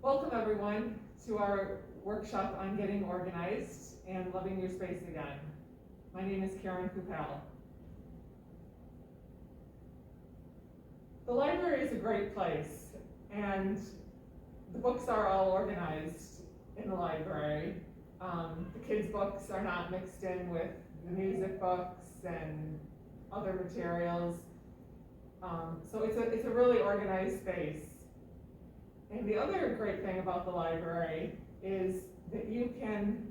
Welcome everyone to our workshop on getting organized and loving your space again. My name is Coupal. The library is a great place, and the books are all organized in the library. The kids' books are not mixed in with the music books and other materials. So it's a really organized space. And the other great thing about the library is that you can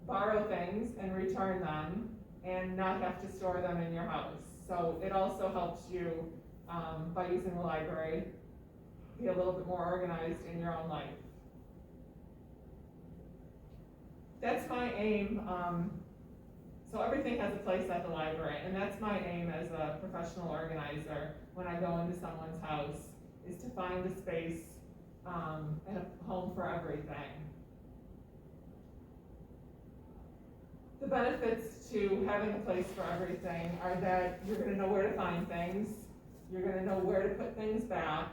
borrow things and return them and not have to store them in your house. So it also helps you, by using the library, be a little bit more organized in your own life. That's my aim. So everything has a place at the library, and that's my aim as a professional organizer when I go into someone's house, is to find a space and a home for everything. The benefits to having a place for everything are that you're going to know where to find things, you're going to know where to put things back,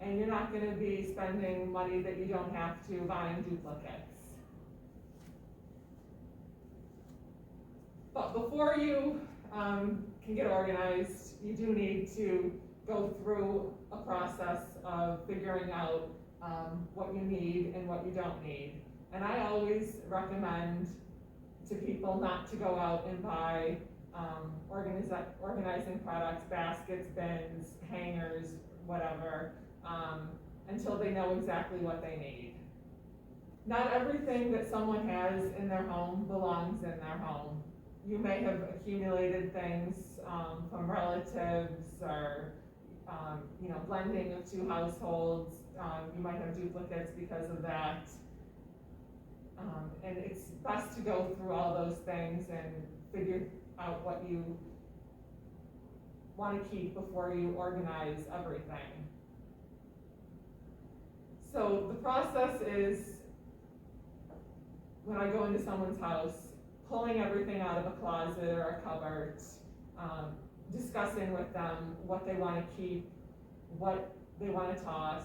and you're not going to be spending money that you don't have to buying duplicates. But before you can get organized, you do need to go through a process of figuring out what you need and what you don't need. And I always recommend to people not to go out and buy organizing products, baskets, bins, hangers, whatever, until they know exactly what they need. Not everything that someone has in their home belongs in their home. You may have accumulated things from relatives or blending of two households. You might have duplicates because of that. And it's best to go through all those things and figure out what you want to keep before you organize everything. So the process is, when I go into someone's house, pulling everything out of a closet or a cupboard, discussing with them what they want to keep, what they want to toss,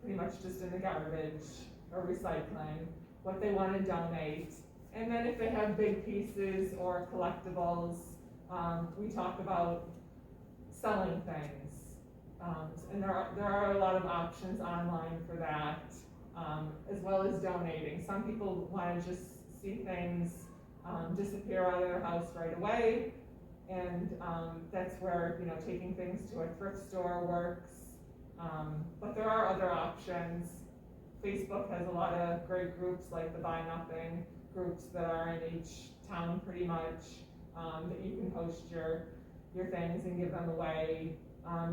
pretty much just in the garbage or recycling, what they want to donate. And then if they have big pieces or collectibles, we talk about selling things. And there are a lot of options online for that, as well as donating. Some people want to just see things disappear out of their house right away, and that's where taking things to a thrift store works. But there are other options. Facebook has a lot of great groups like the Buy Nothing groups that are in each town pretty much, that you can post your things and give them away.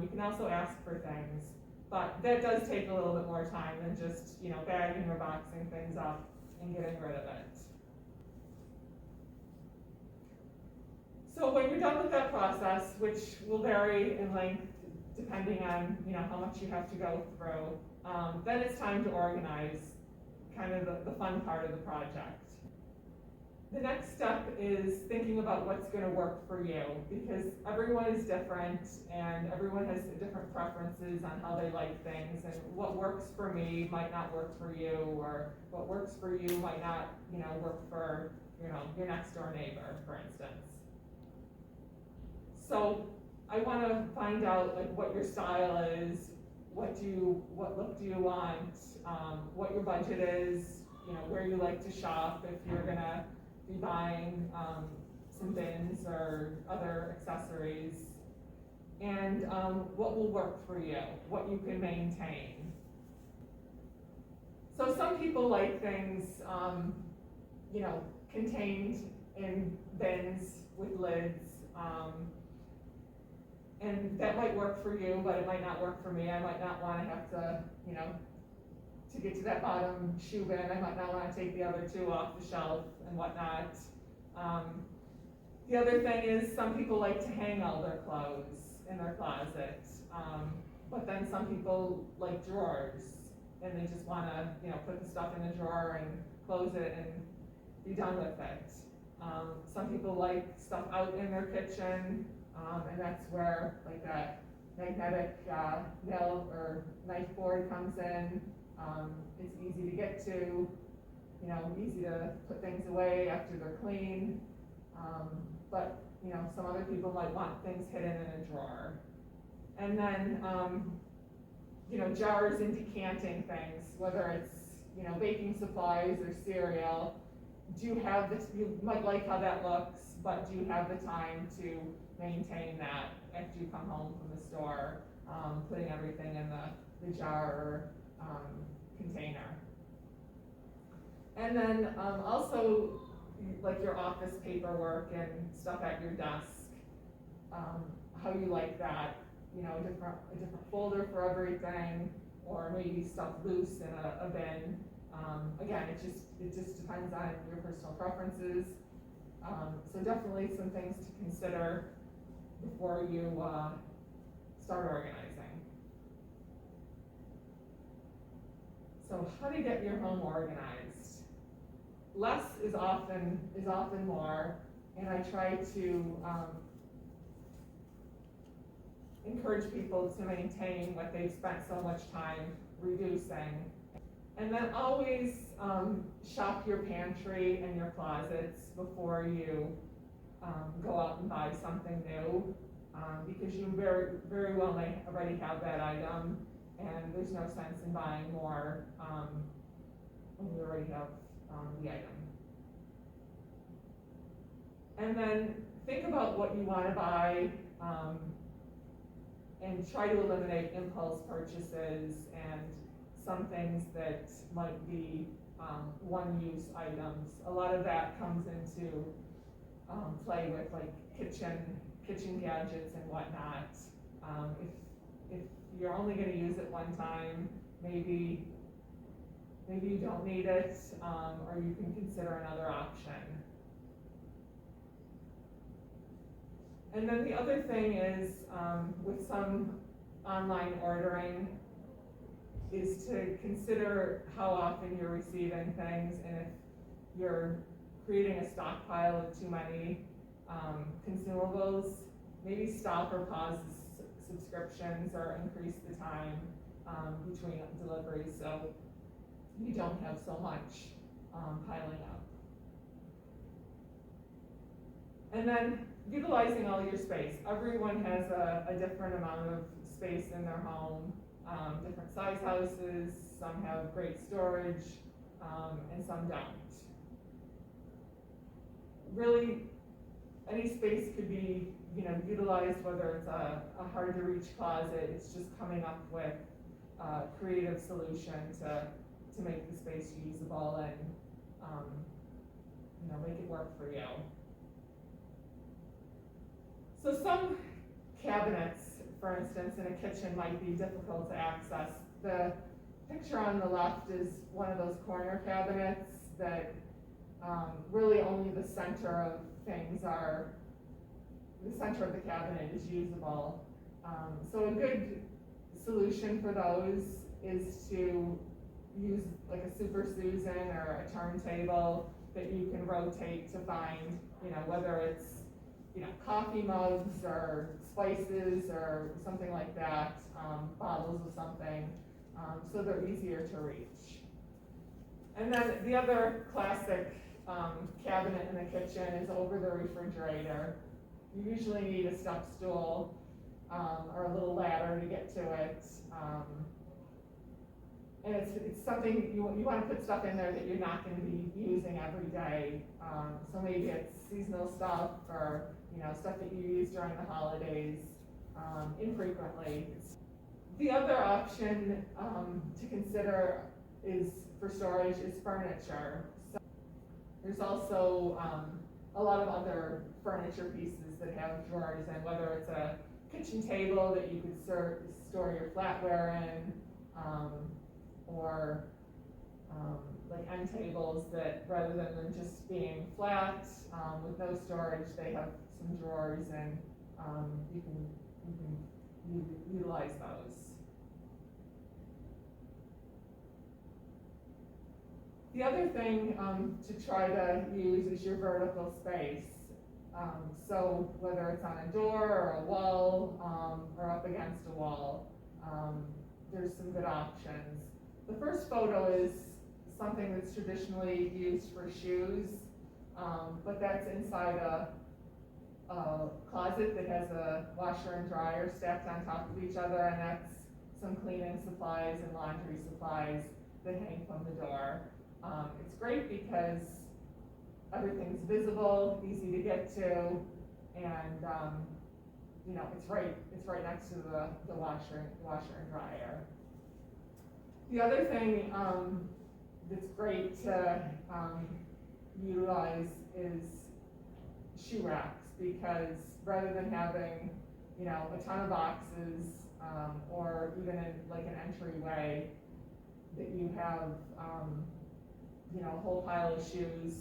You can also ask for things, but that does take a little bit more time than just bagging or boxing things up and getting rid of it. So when you're done with that process, which will vary in length depending on how much you have to go through, then it's time to organize, kind of the fun part of the project. The next step is thinking about what's going to work for you, because everyone is different and everyone has different preferences on how they like things, and what works for me might not work for you, or what works for you might not work for your next door neighbor, for instance. So I want to find out what your style is, what look do you want, what your budget is, where you like to shop if you're gonna be buying some bins or other accessories, and what will work for you, what you can maintain. So some people like things contained in bins with lids, and that might work for you, but it might not work for me. I might not want to have to, to get to that bottom shoe bin, I might not want to take the other two off the shelf and whatnot. The other thing is, some people like to hang all their clothes in their closet, but then some people like drawers, and they just want to, put the stuff in the drawer and close it and be done with it. Some people like stuff out in their kitchen, and that's where that magnetic nail or knife board comes in. It's easy to get to, easy to put things away after they're clean. But, some other people might want things hidden in a drawer. And then, jars and decanting things, whether it's, baking supplies or cereal. You might like how that looks, but do you have the time to maintain that after you come home from the store, putting everything in the jar or container? And then also, like your office paperwork and stuff at your desk, how you like that, a different folder for everything, or maybe stuff loose in a bin. Again, it just depends on your personal preferences. So definitely some things to consider before you start organizing. So how to get your home organized? Less is often more, and I try to encourage people to maintain what they've spent so much time reducing. And then always shop your pantry and your closets before you go out and buy something new, because you very, very well may already have that item, and there's no sense in buying more when you already have the item. And then think about what you want to buy, and try to eliminate impulse purchases and some things that might be one-use items. A lot of that comes into play with like kitchen gadgets and whatnot. If you're only going to use it one time, maybe you don't need it, or you can consider another option. And then the other thing is, with some online ordering, is to consider how often you're receiving things, and if you're creating a stockpile of too many consumables, maybe stop or pause subscriptions or increase the time between deliveries so you don't have so much piling up. And then utilizing all your space. Everyone has a different amount of space in their home, different size houses, some have great storage, and some don't. Really, any space could be utilized, whether it's a hard to reach closet. It's just coming up with a creative solution to make the space usable and make it work for you. So some cabinets, for instance, in a kitchen might be difficult to access. The picture on the left is one of those corner cabinets that really only the center of things the center of the cabinet is usable. So a good solution for those is to use like a Super Susan or a turntable that you can rotate to find, whether it's coffee mugs or spices or something like that, bottles of something, so they're easier to reach. And then the other classic cabinet in the kitchen is over the refrigerator. You usually need a step stool or a little ladder to get to it. And it's something you want to put stuff in there that you're not going to be using every day. So maybe it's seasonal stuff or stuff that you use during the holidays infrequently. The other option to consider for storage is furniture. So there's also a lot of other furniture pieces that have drawers in, whether it's a kitchen table that you could store your flatware in, or like end tables that rather than them just being flat with no storage, they have some drawers, and you can utilize those. The other thing to try to use is your vertical space. So whether it's on a door or a wall or up against a wall, there's some good options. The first photo is something that's traditionally used for shoes, but that's inside a closet that has a washer and dryer stacked on top of each other, and that's some cleaning supplies and laundry supplies that hang from the door. It's great because everything's visible, easy to get to, and you know, it's right next to the washer and dryer. The other thing that's great to utilize is shoe racks, because rather than having, you know, a ton of boxes or even in like an entryway that you have, you know, a whole pile of shoes.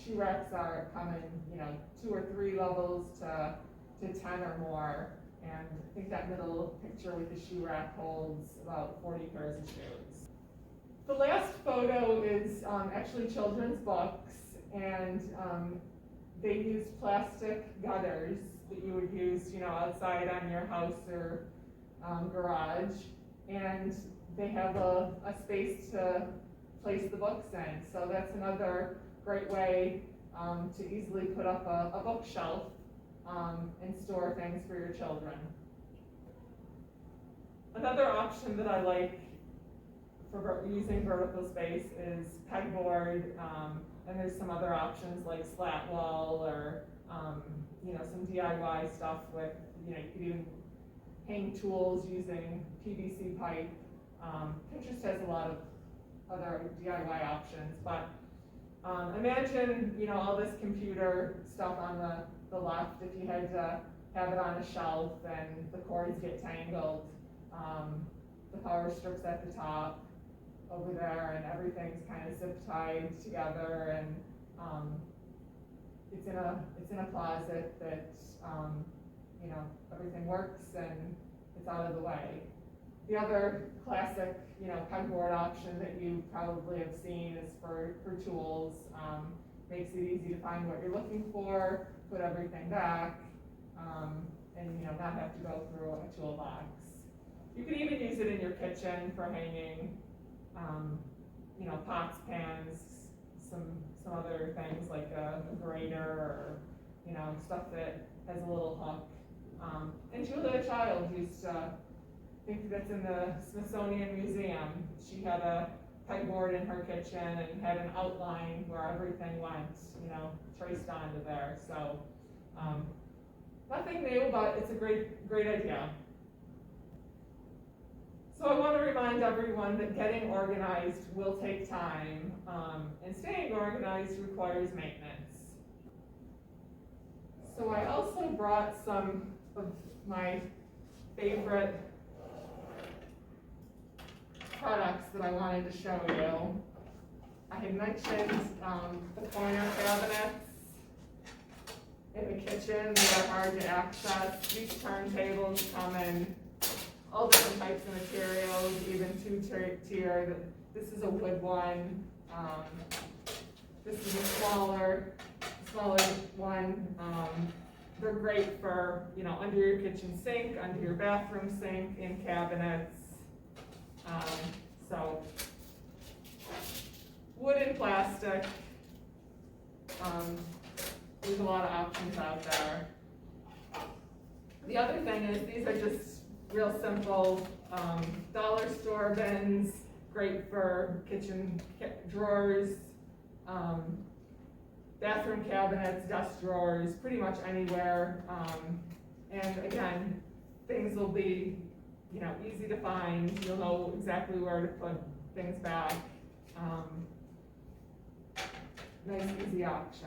Shoe racks come in, you know, 2 or 3 levels to 10 or more, and I think that middle picture with the shoe rack holds about 40 pairs of shoes. The last photo is actually children's books, and they use plastic gutters that you would use, you know, outside on your house or garage, and they have a space to place the books in. So that's another great way to easily put up a bookshelf and store things for your children. Another option that I like for using vertical space is Pegboard, and there's some other options like slat wall or you know, some DIY stuff with, you know, you could even hang tools using PVC pipe. Pinterest has a lot of other DIY options, but imagine, you know, all this computer stuff on the left. If you had to have it on a shelf and the cords get tangled, the power strips at the top over there, and everything's kind of zip tied together, and it's in a closet that you know, everything works and it's out of the way. The other classic, you know, pegboard option that you probably have seen is for tools. Makes it easy to find what you're looking for, put everything back, and, you know, not have to go through a toolbox. You can even use it in your kitchen for hanging, you know, pots, pans, some other things like a grater, or, you know, stuff that has a little hook. And Julia Child used to, I think that's in the Smithsonian Museum. She had a pegboard in her kitchen and had an outline where everything went, you know, traced onto there. So nothing new, but it's a great idea. So I want to remind everyone that getting organized will take time, and staying organized requires maintenance. So I also brought some of my favorite products that I wanted to show you. I had mentioned the corner cabinets in the kitchen that are hard to access. These turntables come in all different types of materials, even 2-tier. This is a wood one. This is a smaller one. They're great for, you know, under your kitchen sink, under your bathroom sink, in cabinets. So wood and plastic. There's a lot of options out there. The other thing is, these are just real simple dollar store bins, great for kitchen drawers, bathroom cabinets, desk drawers, pretty much anywhere. And again, things will be, you know, easy to find. You'll know exactly where to put things back. Nice, easy option.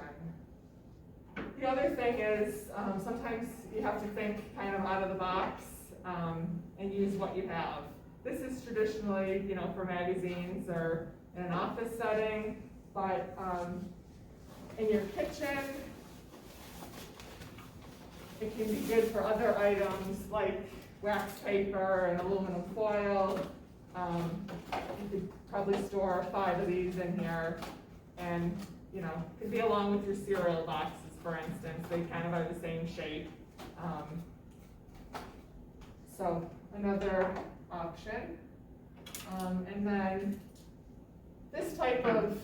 The other thing is, sometimes you have to think kind of out of the box and use what you have. This is traditionally, you know, for magazines or in an office setting, but in your kitchen, it can be good for other items like wax paper and aluminum foil. You could probably store 5 of these in here, and, you know, it could be along with your cereal boxes, for instance. They kind of are the same shape. So another option. And then this type of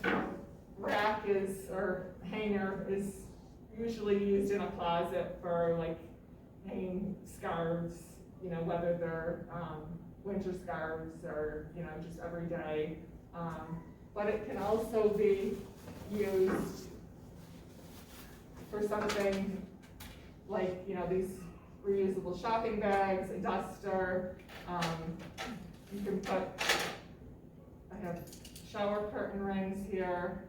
rack or hanger is usually used in a closet for like hanging scarves, whether they're winter scarves or, just every day. But it can also be used for something like, these reusable shopping bags, a duster. You can put, I have shower curtain rings here,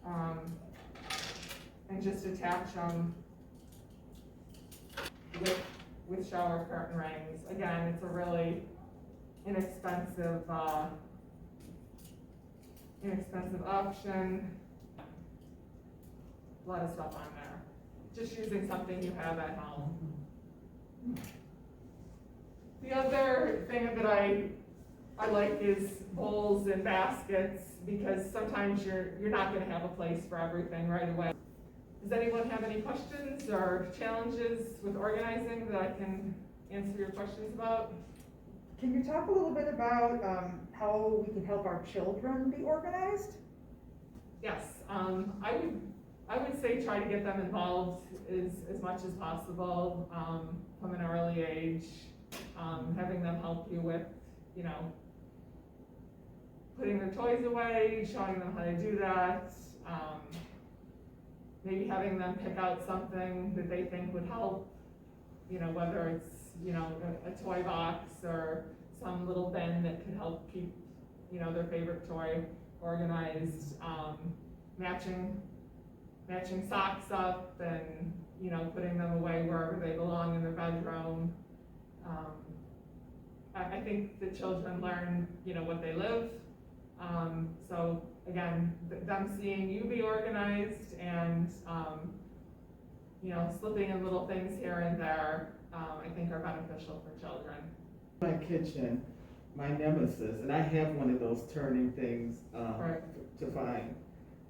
and just attach them with shower curtain rings. Again, it's a really inexpensive option. A lot of stuff on there. Just using something you have at home. The other thing that I like is bowls and baskets, because sometimes you're not going to have a place for everything right away. Does anyone have any questions or challenges with organizing that I can answer your questions about? Can you talk a little bit about how we can help our children be organized? Yes, I would say try to get them involved as much as possible from an early age, having them help you with, putting their toys away, showing them how to do that, maybe having them pick out something that they think would help, whether it's, a toy box or some little bin that could help keep, their favorite toy organized, matching socks up and, putting them away wherever they belong in their bedroom. I think the children learn, what they live. So again, them seeing you be organized and, slipping in little things here and there, I think are beneficial for children. My kitchen, my nemesis, and I have one of those turning things Right. to find,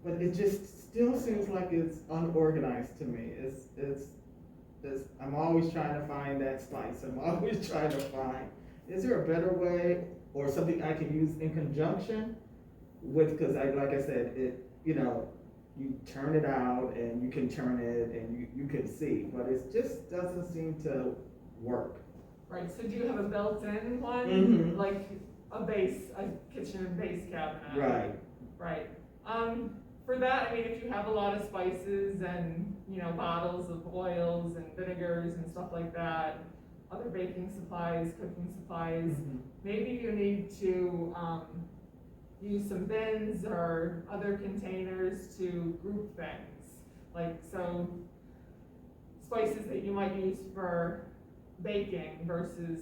but it just still seems like it's unorganized to me. It's I'm always trying to find that spice. I'm always trying to find. Is there a better way or something I can use in conjunction with? Because like I said, you turn it out and you can turn it and you can see, but it just doesn't seem to work. Right, so do you have a built-in one? Mhm. Like a kitchen base cabinet? Right. Right. For that, if you have a lot of spices and, bottles of oils and vinegars and stuff like that, other baking supplies, cooking supplies, Mhm. maybe you need to, use some bins or other containers to group things. Like, so spices that you might use for baking versus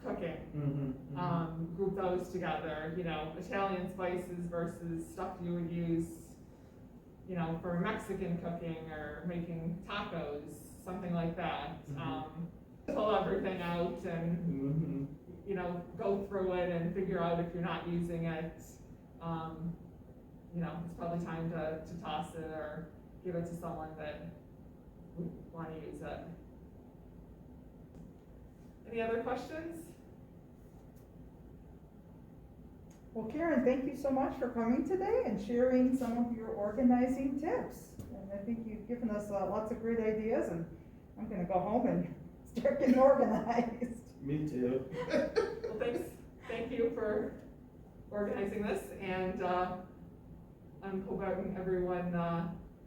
cooking. Mm-hmm, mm-hmm. Group those together, Italian spices versus stuff you would use, for Mexican cooking or making tacos, something like that. Mm-hmm. Pull everything out and, Mm-hmm. Go through it and figure out if you're not using it. It's probably time to toss it or give it to someone that would want to use it. Any other questions? Well, Karen, thank you so much for coming today and sharing some of your organizing tips. And I think you've given us lots of great ideas, and I'm gonna go home and start getting organized. Me too. Well, thank you for organizing this, and I'm hoping everyone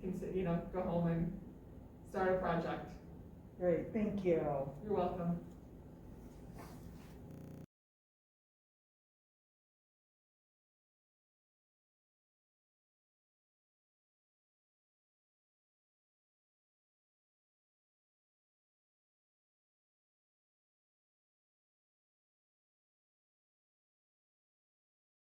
can, go home and start a project. Great, thank you. You're welcome.